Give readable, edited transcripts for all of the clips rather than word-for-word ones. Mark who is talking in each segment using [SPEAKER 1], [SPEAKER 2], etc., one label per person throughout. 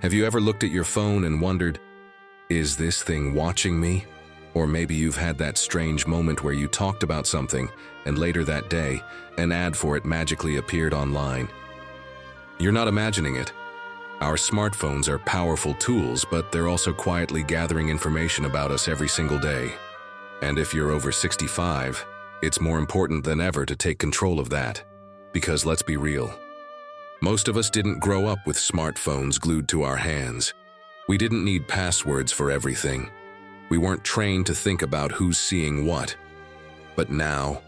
[SPEAKER 1] Have you ever looked at your phone and wondered, is this thing watching me? Or maybe you've had that strange moment where you talked about something, and later that day, an ad for it magically appeared online. You're not imagining it. Our smartphones are powerful tools, but they're also quietly gathering information about us every single day. And if you're over 65, it's more important than ever to take control of that. Because let's be real, most of us didn't grow up with smartphones glued to our hands. We didn't need passwords for everything. We weren't trained to think about who's seeing what. But now,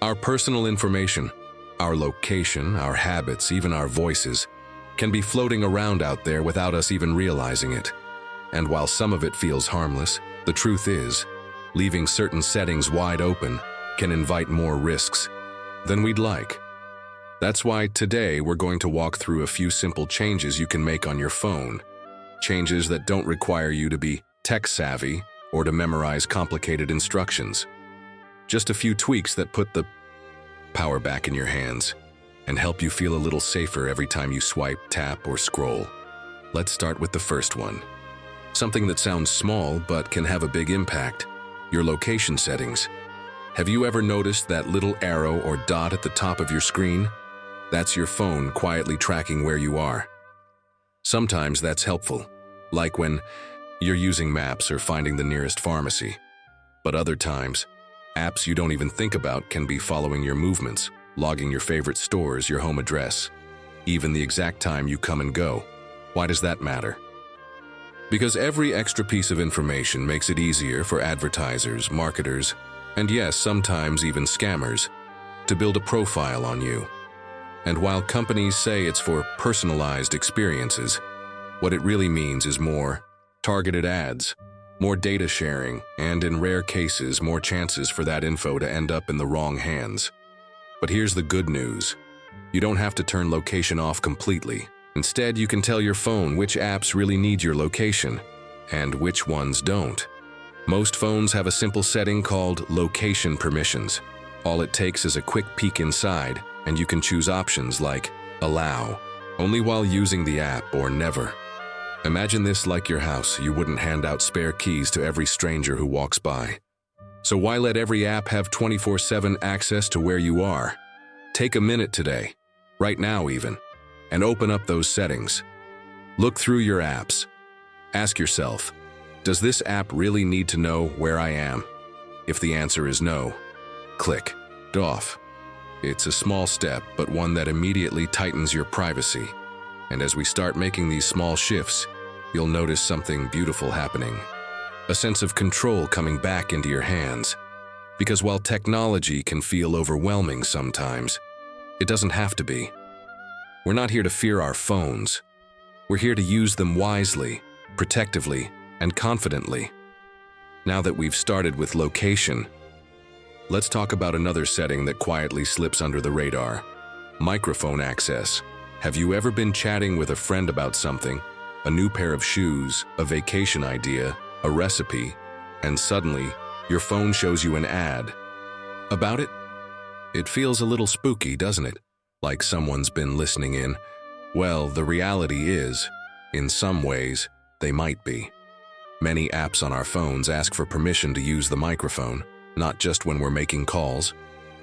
[SPEAKER 1] our personal information, our location, our habits, even our voices, can be floating around out there without us even realizing it. And while some of it feels harmless, the truth is, leaving certain settings wide open can invite more risks than we'd like. That's why today we're going to walk through a few simple changes you can make on your phone. Changes that don't require you to be tech-savvy or to memorize complicated instructions. Just a few tweaks that put the power back in your hands and help you feel a little safer every time you swipe, tap, or scroll. Let's start with the first one. Something that sounds small but can have a big impact: your location settings. Have you ever noticed that little arrow or dot at the top of your screen? That's your phone quietly tracking where you are. Sometimes that's helpful, like when you're using maps or finding the nearest pharmacy. But other times, apps you don't even think about can be following your movements, logging your favorite stores, your home address, even the exact time you come and go. Why does that matter? Because every extra piece of information makes it easier for advertisers, marketers, and yes, sometimes even scammers, to build a profile on you. And while companies say it's for personalized experiences, what it really means is more targeted ads, more data sharing, and in rare cases, more chances for that info to end up in the wrong hands. But here's the good news. You don't have to turn location off completely. Instead, you can tell your phone which apps really need your location and which ones don't. Most phones have a simple setting called Location Permissions. All it takes is a quick peek inside, and you can choose options like Allow, only while using the app, or Never. Imagine this like your house. You wouldn't hand out spare keys to every stranger who walks by. So why let every app have 24/7 access to where you are? Take a minute today, right now even, and open up those settings. Look through your apps. Ask yourself, does this app really need to know where I am? If the answer is no, click it off. It's a small step, but one that immediately tightens your privacy. And as we start making these small shifts, you'll notice something beautiful happening. A sense of control coming back into your hands. Because while technology can feel overwhelming sometimes, it doesn't have to be. We're not here to fear our phones. We're here to use them wisely, protectively, and confidently. Now that we've started with location, let's talk about another setting that quietly slips under the radar: microphone access. Have you ever been chatting with a friend about something, a new pair of shoes, a vacation idea, a recipe, and suddenly your phone shows you an ad about it? It feels a little spooky, doesn't it? Like someone's been listening in. Well, the reality is, in some ways, they might be. Many apps on our phones ask for permission to use the microphone, not just when we're making calls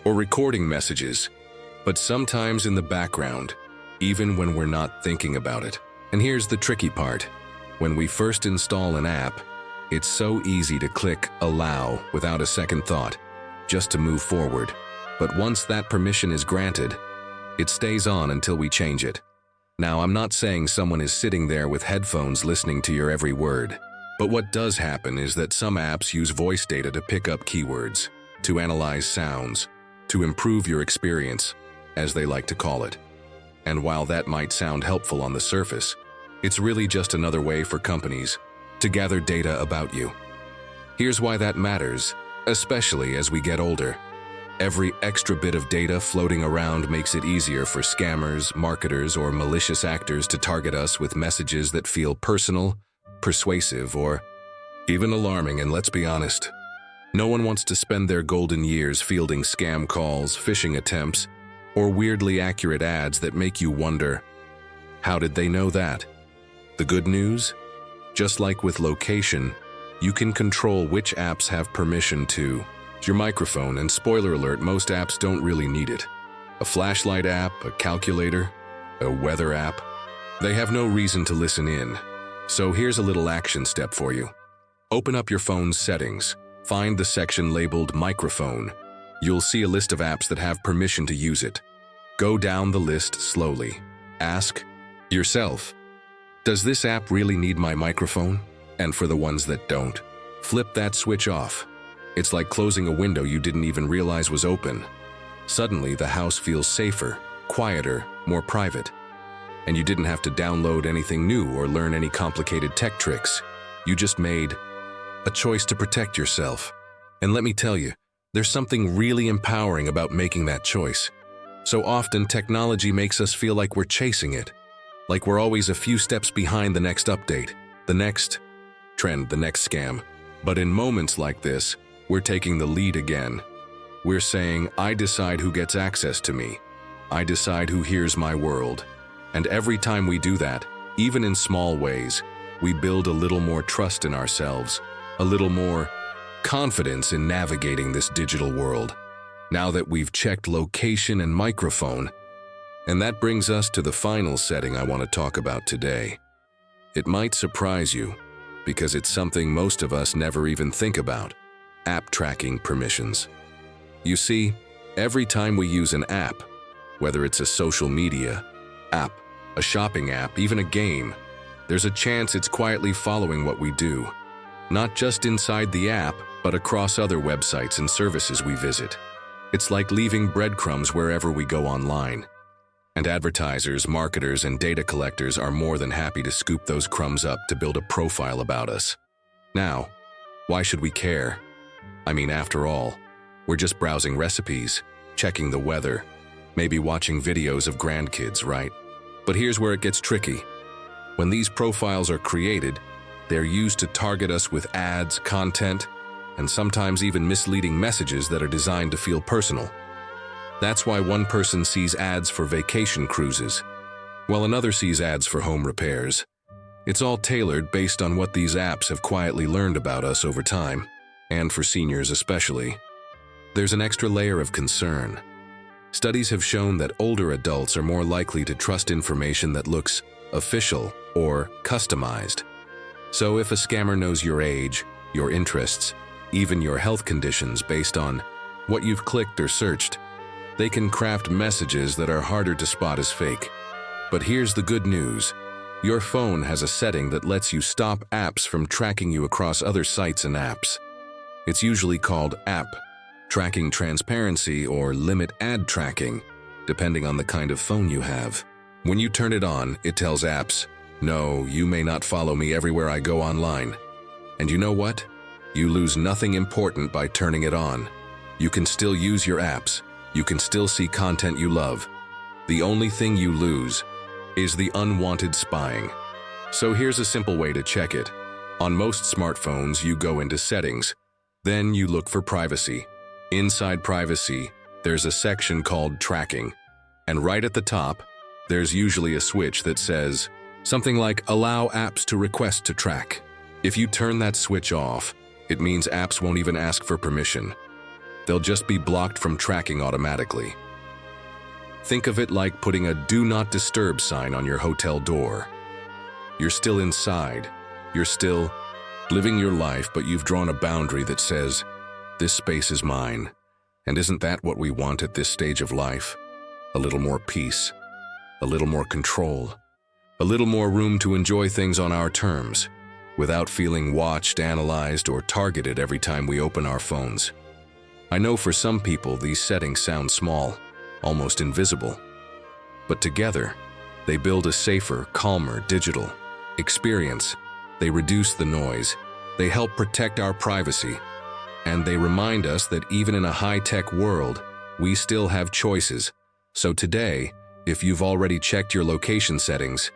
[SPEAKER 1] or recording messages, but sometimes in the background, even when we're not thinking about it. And here's the tricky part. When we first install an app, it's so easy to click Allow without a second thought, just to move forward. But once that permission is granted, it stays on until we change it. Now, I'm not saying someone is sitting there with headphones listening to your every word, but what does happen is that some apps use voice data to pick up keywords, to analyze sounds, to improve your experience, as they like to call it. And while that might sound helpful on the surface, it's really just another way for companies to gather data about you. Here's why that matters, especially as we get older. Every extra bit of data floating around makes it easier for scammers, marketers, or malicious actors to target us with messages that feel personal, persuasive, or even alarming. And let's be honest, no one wants to spend their golden years fielding scam calls, phishing attempts, or weirdly accurate ads that make you wonder, how did they know that? The good news? Just like with location, you can control which apps have permission to your microphone, and spoiler alert, most apps don't really need it. A flashlight app, a calculator, a weather app, they have no reason to listen in. So here's a little action step for you. Open up your phone's settings, find the section labeled microphone. You'll see a list of apps that have permission to use it. Go down the list slowly. Ask yourself, does this app really need my microphone? And for the ones that don't, flip that switch off. It's like closing a window you didn't even realize was open. Suddenly, the house feels safer, quieter, more private. And you didn't have to download anything new or learn any complicated tech tricks. You just made a choice to protect yourself. And let me tell you, there's something really empowering about making that choice. So often, technology makes us feel like we're chasing it, like we're always a few steps behind the next update, the next trend, the next scam. But in moments like this, we're taking the lead again. We're saying, I decide who gets access to me. I decide who hears my world. And every time we do that, even in small ways, we build a little more trust in ourselves, a little more confidence in navigating this digital world. Now that we've checked location and microphone, and that brings us to the final setting I want to talk about today. It might surprise you, because it's something most of us never even think about: app tracking permissions. You see, every time we use an app, whether it's a social media app, a shopping app, even a game, there's a chance it's quietly following what we do, not just inside the app, but across other websites and services we visit. It's like leaving breadcrumbs wherever we go online. And advertisers, marketers, and data collectors are more than happy to scoop those crumbs up to build a profile about us. Now, why should we care? I mean, after all, we're just browsing recipes, checking the weather, maybe watching videos of grandkids, right? But here's where it gets tricky. When these profiles are created, they're used to target us with ads, content, and sometimes even misleading messages that are designed to feel personal. That's why one person sees ads for vacation cruises, while another sees ads for home repairs. It's all tailored based on what these apps have quietly learned about us over time, and for seniors especially. There's an extra layer of concern. Studies have shown that older adults are more likely to trust information that looks official or customized. So if a scammer knows your age, your interests, even your health conditions based on what you've clicked or searched, they can craft messages that are harder to spot as fake. But here's the good news. Your phone has a setting that lets you stop apps from tracking you across other sites and apps. It's usually called App Tracking Transparency or Limit Ad Tracking, depending on the kind of phone you have. When you turn it on, it tells apps, no, you may not follow me everywhere I go online. And you know what? You lose nothing important by turning it on. You can still use your apps. You can still see content you love. The only thing you lose is the unwanted spying. So here's a simple way to check it. On most smartphones, you go into Settings. Then you look for Privacy. Inside Privacy, there's a section called Tracking. And right at the top, there's usually a switch that says something like Allow apps to request to track. If you turn that switch off, it means apps won't even ask for permission. They'll just be blocked from tracking automatically. Think of it like putting a Do Not Disturb sign on your hotel door. You're still inside. You're still living your life, but you've drawn a boundary that says, this space is mine. And isn't that what we want at this stage of life? A little more peace, a little more control, a little more room to enjoy things on our terms, without feeling watched, analyzed, or targeted every time we open our phones. I know for some people these settings sound small, almost invisible. But together, they build a safer, calmer digital experience. They reduce the noise. They help protect our privacy. And they remind us that even in a high-tech world, we still have choices. So today, if you've already checked your location settings,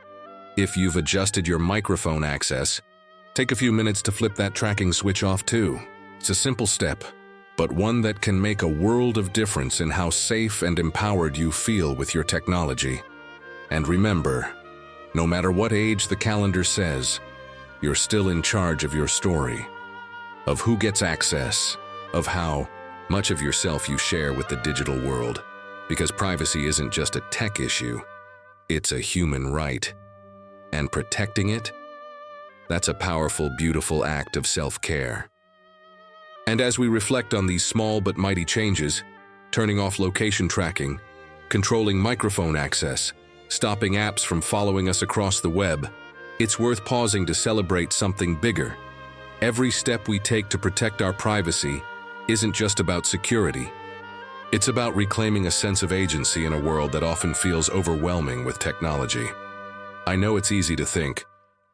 [SPEAKER 1] if you've adjusted your microphone access, take a few minutes to flip that tracking switch off too. It's a simple step, but one that can make a world of difference in how safe and empowered you feel with your technology. And remember, No matter what age the calendar says, you're still in charge of your story, of who gets access, of how much of yourself you share with the digital world. Because privacy isn't just a tech issue, it's a human right. And protecting it, that's a powerful, beautiful act of self-care. And as we reflect on these small but mighty changes, turning off location tracking, controlling microphone access, stopping apps from following us across the web, it's worth pausing to celebrate something bigger. Every step we take to protect our privacy isn't just about security. It's about reclaiming a sense of agency in a world that often feels overwhelming with technology. I know it's easy to think,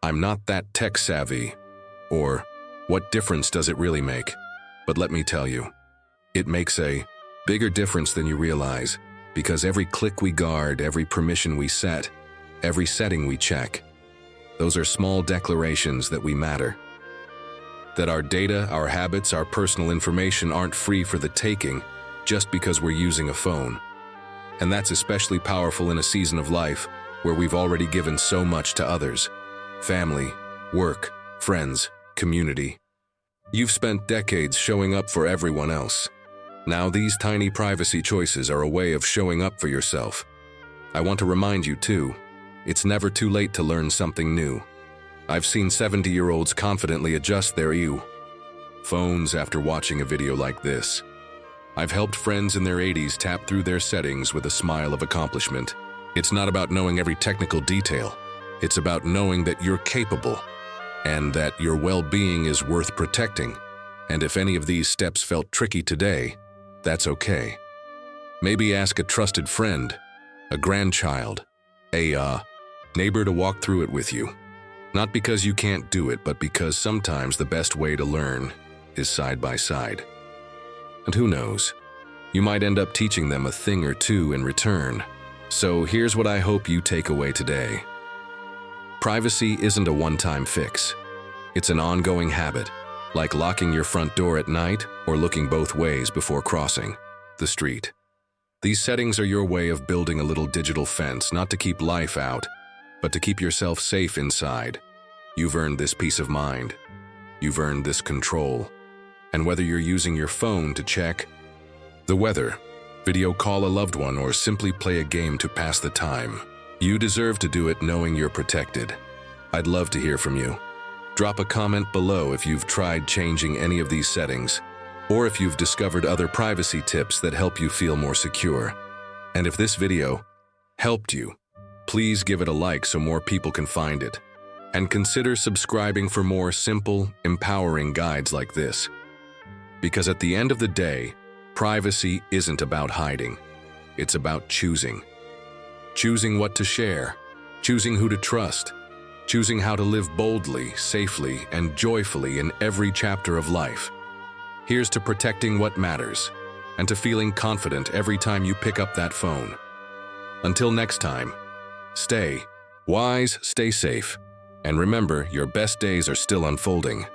[SPEAKER 1] I'm not that tech-savvy, or what difference does it really make? But let me tell you, it makes a bigger difference than you realize, because every click we guard, every permission we set, every setting we check, those are small declarations that we matter. That our data, our habits, our personal information aren't free for the taking just because we're using a phone. And that's especially powerful in a season of life where we've already given so much to others. Family, work, friends, community. You've spent decades showing up for everyone else. Now these tiny privacy choices are a way of showing up for yourself. I want to remind you too, it's never too late to learn something new. I've seen 70-year-olds confidently adjust their phones after watching a video like this. I've helped friends in their 80s tap through their settings with a smile of accomplishment. It's not about knowing every technical detail. It's about knowing that you're capable and that your well-being is worth protecting. And if any of these steps felt tricky today, that's okay. Maybe ask a trusted friend, a grandchild, a neighbor to walk through it with you. Not because you can't do it, but because sometimes the best way to learn is side by side. And who knows, you might end up teaching them a thing or two in return. So here's what I hope you take away today. Privacy isn't a one-time fix. It's an ongoing habit, like locking your front door at night or looking both ways before crossing the street. These settings are your way of building a little digital fence, not to keep life out, but to keep yourself safe inside. You've earned this peace of mind. You've earned this control. And whether you're using your phone to check the weather, video call a loved one, or simply play a game to pass the time, you deserve to do it knowing you're protected. I'd love to hear from you. Drop a comment below if you've tried changing any of these settings, or if you've discovered other privacy tips that help you feel more secure. And if this video helped you, please give it a like so more people can find it. And consider subscribing for more simple, empowering guides like this. Because at the end of the day, privacy isn't about hiding. It's about choosing. Choosing what to share, choosing who to trust, choosing how to live boldly, safely, and joyfully in every chapter of life. Here's to protecting what matters, and to feeling confident every time you pick up that phone. Until next time, stay wise, stay safe, and remember, your best days are still unfolding.